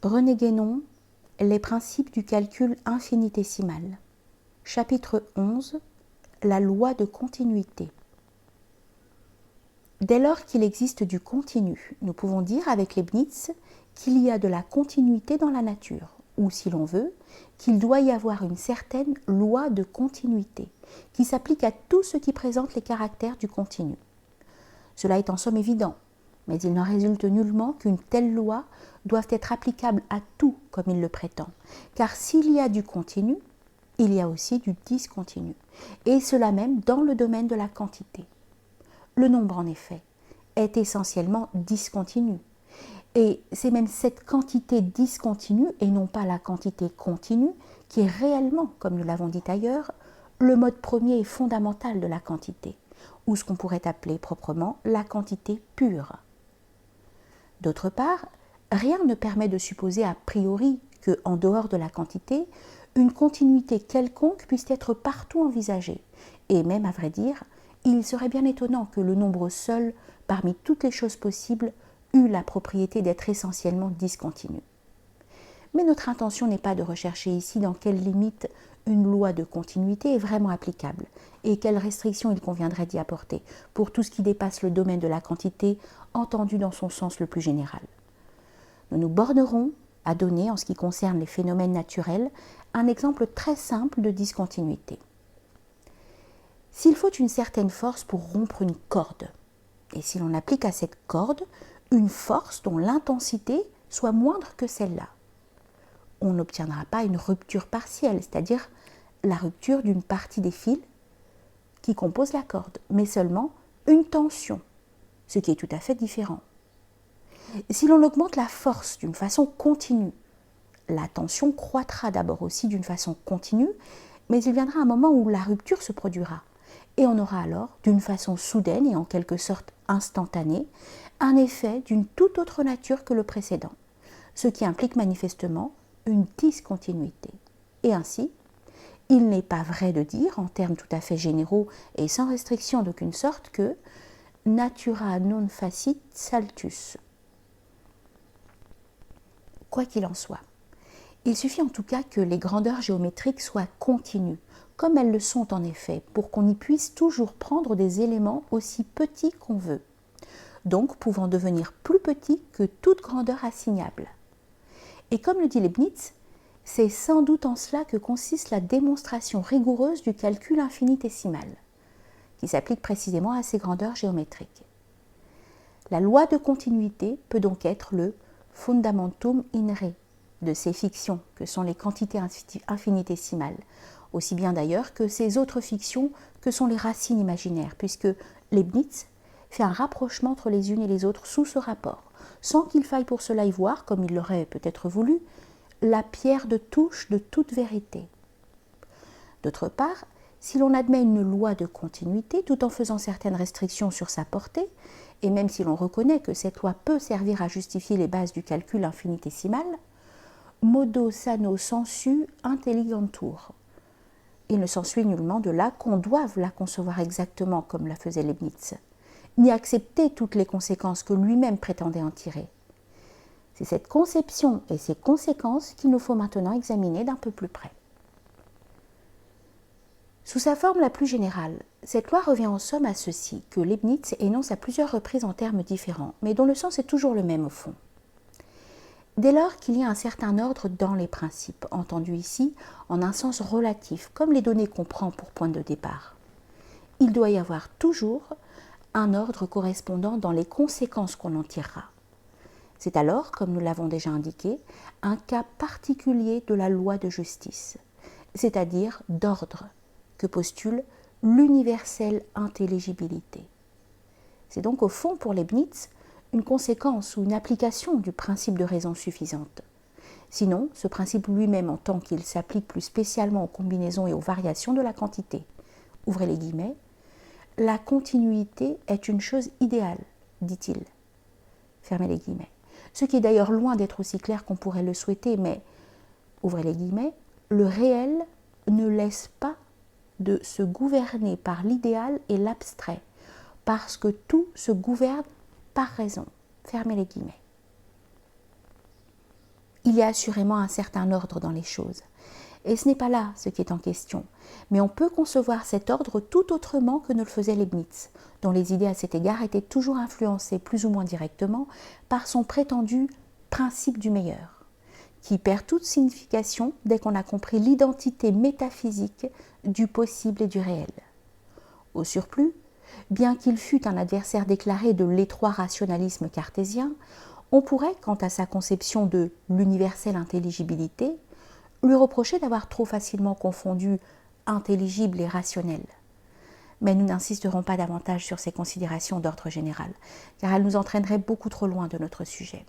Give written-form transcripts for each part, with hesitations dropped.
René Guénon, Les principes du calcul infinitésimal. Chapitre 11. La loi de continuité. Dès lors qu'il existe du continu, nous pouvons dire avec Leibniz qu'il y a de la continuité dans la nature, ou si l'on veut, qu'il doit y avoir une certaine loi de continuité, qui s'applique à tout ce qui présente les caractères du continu. Cela est en somme évident, mais il n'en résulte nullement qu'une telle loi doive être applicable à tout comme il le prétend, car s'il y a du continu, il y a aussi du discontinu, et cela même dans le domaine de la quantité. Le nombre, en effet, est essentiellement discontinu, et c'est même cette quantité discontinue, et non pas la quantité continue, qui est réellement, comme nous l'avons dit ailleurs, le mode premier et fondamental de la quantité, ou ce qu'on pourrait appeler proprement la quantité pure. D'autre part, rien ne permet de supposer a priori que, en dehors de la quantité, une continuité quelconque puisse être partout envisagée, et même, à vrai dire, il serait bien étonnant que le nombre seul, parmi toutes les choses possibles, eût la propriété d'être essentiellement discontinu. Mais notre intention n'est pas de rechercher ici dans quelles limites une loi de continuité est vraiment applicable et quelles restrictions il conviendrait d'y apporter pour tout ce qui dépasse le domaine de la quantité entendu dans son sens le plus général. Nous nous bornerons à donner, en ce qui concerne les phénomènes naturels, un exemple très simple de discontinuité. S'il faut une certaine force pour rompre une corde, et si l'on applique à cette corde une force dont l'intensité soit moindre que celle-là, on n'obtiendra pas une rupture partielle, c'est-à-dire la rupture d'une partie des fils qui composent la corde, mais seulement une tension, ce qui est tout à fait différent. Si l'on augmente la force d'une façon continue, la tension croîtra d'abord aussi d'une façon continue, mais il viendra un moment où la rupture se produira, et on aura alors, d'une façon soudaine et en quelque sorte instantanée, un effet d'une toute autre nature que le précédent, ce qui implique manifestement une discontinuité. Et ainsi, il n'est pas vrai de dire, en termes tout à fait généraux et sans restriction d'aucune sorte, que natura non facit saltus. Quoi qu'il en soit, il suffit en tout cas que les grandeurs géométriques soient continues, comme elles le sont en effet, pour qu'on y puisse toujours prendre des éléments aussi petits qu'on veut, donc pouvant devenir plus petits que toute grandeur assignable. Et comme le dit Leibniz, c'est sans doute en cela que consiste la démonstration rigoureuse du calcul infinitésimal, qui s'applique précisément à ces grandeurs géométriques. La loi de continuité peut donc être le fundamentum in re de ces fictions que sont les quantités infinitésimales, aussi bien d'ailleurs que ces autres fictions que sont les racines imaginaires, puisque Leibniz fait un rapprochement entre les unes et les autres sous ce rapport, sans qu'il faille pour cela y voir, comme il l'aurait peut-être voulu, la pierre de touche de toute vérité. D'autre part, si l'on admet une loi de continuité tout en faisant certaines restrictions sur sa portée, et même si l'on reconnaît que cette loi peut servir à justifier les bases du calcul infinitésimal, modo sano sensu intelligentur. Il ne s'ensuit nullement de là qu'on doive la concevoir exactement comme la faisait Leibniz, ni accepter toutes les conséquences que lui-même prétendait en tirer. C'est cette conception et ses conséquences qu'il nous faut maintenant examiner d'un peu plus près. Sous sa forme la plus générale, cette loi revient en somme à ceci que Leibniz énonce à plusieurs reprises en termes différents, mais dont le sens est toujours le même au fond. Dès lors qu'il y a un certain ordre dans les principes, entendu ici en un sens relatif, comme les données qu'on prend pour point de départ, il doit y avoir toujours un ordre correspondant dans les conséquences qu'on en tirera. C'est alors, comme nous l'avons déjà indiqué, un cas particulier de la loi de justice, c'est-à-dire d'ordre, que postule l'universelle intelligibilité. C'est donc au fond pour Leibniz une conséquence ou une application du principe de raison suffisante. Sinon, ce principe lui-même, en tant qu'il s'applique plus spécialement aux combinaisons et aux variations de la quantité, ouvrez les guillemets, la continuité est une chose idéale, dit-il, fermez les guillemets. Ce qui est d'ailleurs loin d'être aussi clair qu'on pourrait le souhaiter, mais, ouvrez les guillemets, le réel ne laisse pas de se gouverner par l'idéal et l'abstrait, parce que tout se gouverne par raison. Fermez les guillemets. il y a assurément un certain ordre dans les choses. Et ce n'est pas là ce qui est en question, mais on peut concevoir cet ordre tout autrement que ne le faisait Leibniz, dont les idées à cet égard étaient toujours influencées plus ou moins directement par son prétendu principe du meilleur, qui perd toute signification dès qu'on a compris l'identité métaphysique du possible et du réel. Au surplus, bien qu'il fût un adversaire déclaré de l'étroit rationalisme cartésien, on pourrait, quant à sa conception de l'universelle intelligibilité, lui reprocher d'avoir trop facilement confondu intelligible et rationnel. Mais nous n'insisterons pas davantage sur ces considérations d'ordre général, car elles nous entraîneraient beaucoup trop loin de notre sujet.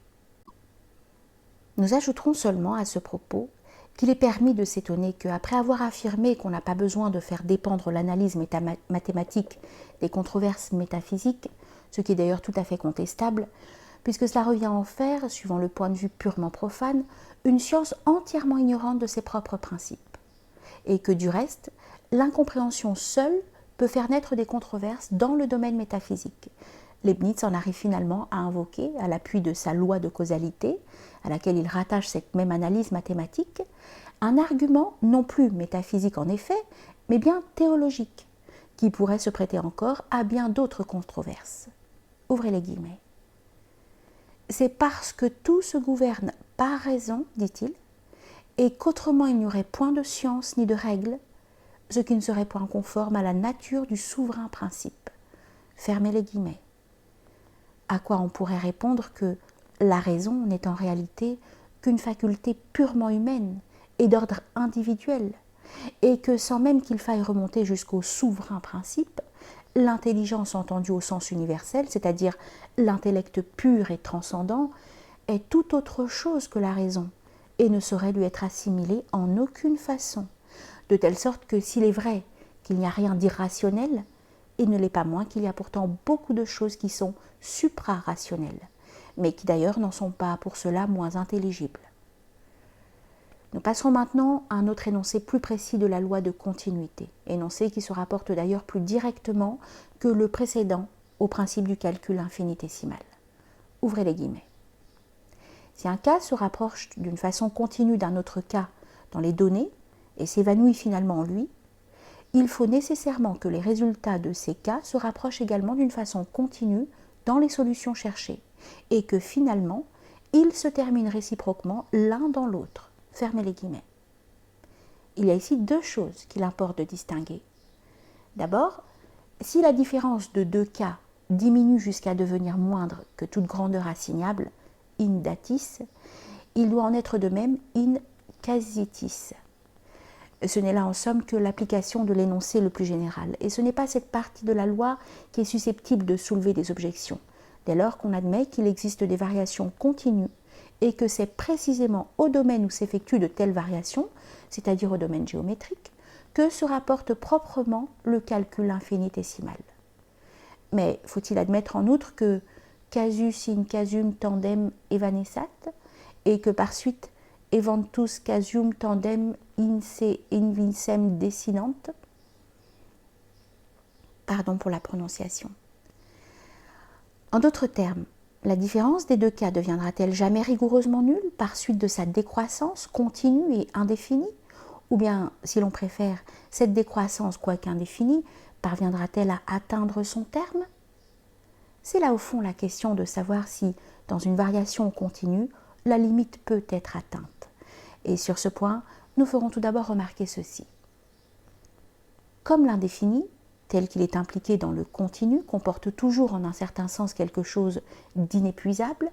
Nous ajouterons seulement à ce propos qu'il est permis de s'étonner qu'après avoir affirmé qu'on n'a pas besoin de faire dépendre l'analyse mathématique des controverses métaphysiques, ce qui est d'ailleurs tout à fait contestable, puisque cela revient à en faire, suivant le point de vue purement profane, une science entièrement ignorante de ses propres principes, et que du reste, l'incompréhension seule peut faire naître des controverses dans le domaine métaphysique. Leibniz en arrive finalement à invoquer, à l'appui de sa loi de causalité, à laquelle il rattache cette même analyse mathématique, un argument non plus métaphysique en effet, mais bien théologique, qui pourrait se prêter encore à bien d'autres controverses. Ouvrez les guillemets. C'est parce que tout se gouverne par raison, dit-il, et qu'autrement il n'y aurait point de science ni de règles, ce qui ne serait point conforme à la nature du souverain principe. Fermez les guillemets. À quoi on pourrait répondre que la raison n'est en réalité qu'une faculté purement humaine et d'ordre individuel, et que sans même qu'il faille remonter jusqu'au souverain principe, l'intelligence entendue au sens universel, c'est-à-dire l'intellect pur et transcendant, est tout autre chose que la raison, et ne saurait lui être assimilée en aucune façon, de telle sorte que s'il est vrai qu'il n'y a rien d'irrationnel, il ne l'est pas moins qu'il y a pourtant beaucoup de choses qui sont supra-rationnelles, mais qui d'ailleurs n'en sont pas pour cela moins intelligibles. Nous passerons maintenant à un autre énoncé plus précis de la loi de continuité, énoncé qui se rapporte d'ailleurs plus directement que le précédent au principe du calcul infinitésimal. Ouvrez les guillemets. Si un cas se rapproche d'une façon continue d'un autre cas dans les données et s'évanouit finalement en lui, il faut nécessairement que les résultats de ces cas se rapprochent également d'une façon continue dans les solutions cherchées, et que finalement, ils se terminent réciproquement l'un dans l'autre. Fermez les guillemets. Il y a ici deux choses qu'il importe de distinguer. D'abord, si la différence de deux cas diminue jusqu'à devenir moindre que toute grandeur assignable, in datis, il doit en être de même in casitis. Ce n'est là en somme que l'application de l'énoncé le plus général, et ce n'est pas cette partie de la loi qui est susceptible de soulever des objections, dès lors qu'on admet qu'il existe des variations continues, et que c'est précisément au domaine où s'effectuent de telles variations, c'est-à-dire au domaine géométrique, que se rapporte proprement le calcul infinitésimal. Mais faut-il admettre en outre que casus in casum tandem evanescat, et que par suite eventus casum tandem invincem desinant. Pardon pour la prononciation. En d'autres termes, la différence des deux cas deviendra-t-elle jamais rigoureusement nulle par suite de sa décroissance continue et indéfinie, ou bien, si l'on préfère, cette décroissance, quoique indéfinie, parviendra-t-elle à atteindre son terme? C'est là au fond la question de savoir si, dans une variation continue, la limite peut être atteinte. Et sur ce point, nous ferons tout d'abord remarquer ceci. Comme l'indéfini, tel qu'il est impliqué dans le continu, comporte toujours en un certain sens quelque chose d'inépuisable,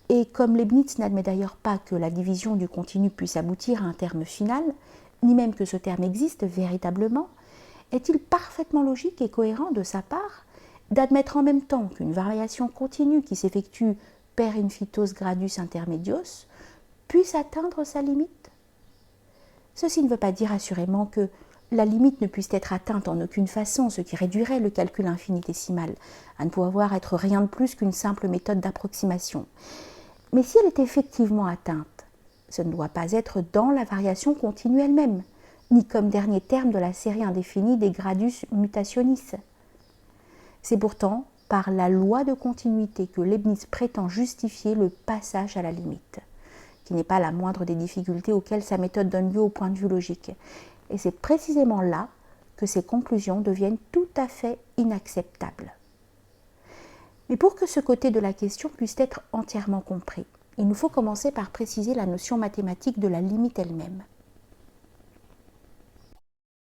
et comme Leibniz n'admet d'ailleurs pas que la division du continu puisse aboutir à un terme final, ni même que ce terme existe véritablement, est-il parfaitement logique et cohérent de sa part d'admettre en même temps qu'une variation continue qui s'effectue per infitos gradus intermedios puisse atteindre sa limite? Ceci ne veut pas dire assurément que la limite ne puisse être atteinte en aucune façon, ce qui réduirait le calcul infinitésimal à ne pouvoir être rien de plus qu'une simple méthode d'approximation. Mais si elle est effectivement atteinte, ce ne doit pas être dans la variation continue elle-même, ni comme dernier terme de la série indéfinie des gradus mutationis. C'est pourtant par la loi de continuité que Leibniz prétend justifier le passage à la limite, qui n'est pas la moindre des difficultés auxquelles sa méthode donne lieu au point de vue logique. Et c'est précisément là que ces conclusions deviennent tout à fait inacceptables. Mais pour que ce côté de la question puisse être entièrement compris, il nous faut commencer par préciser la notion mathématique de la limite elle-même.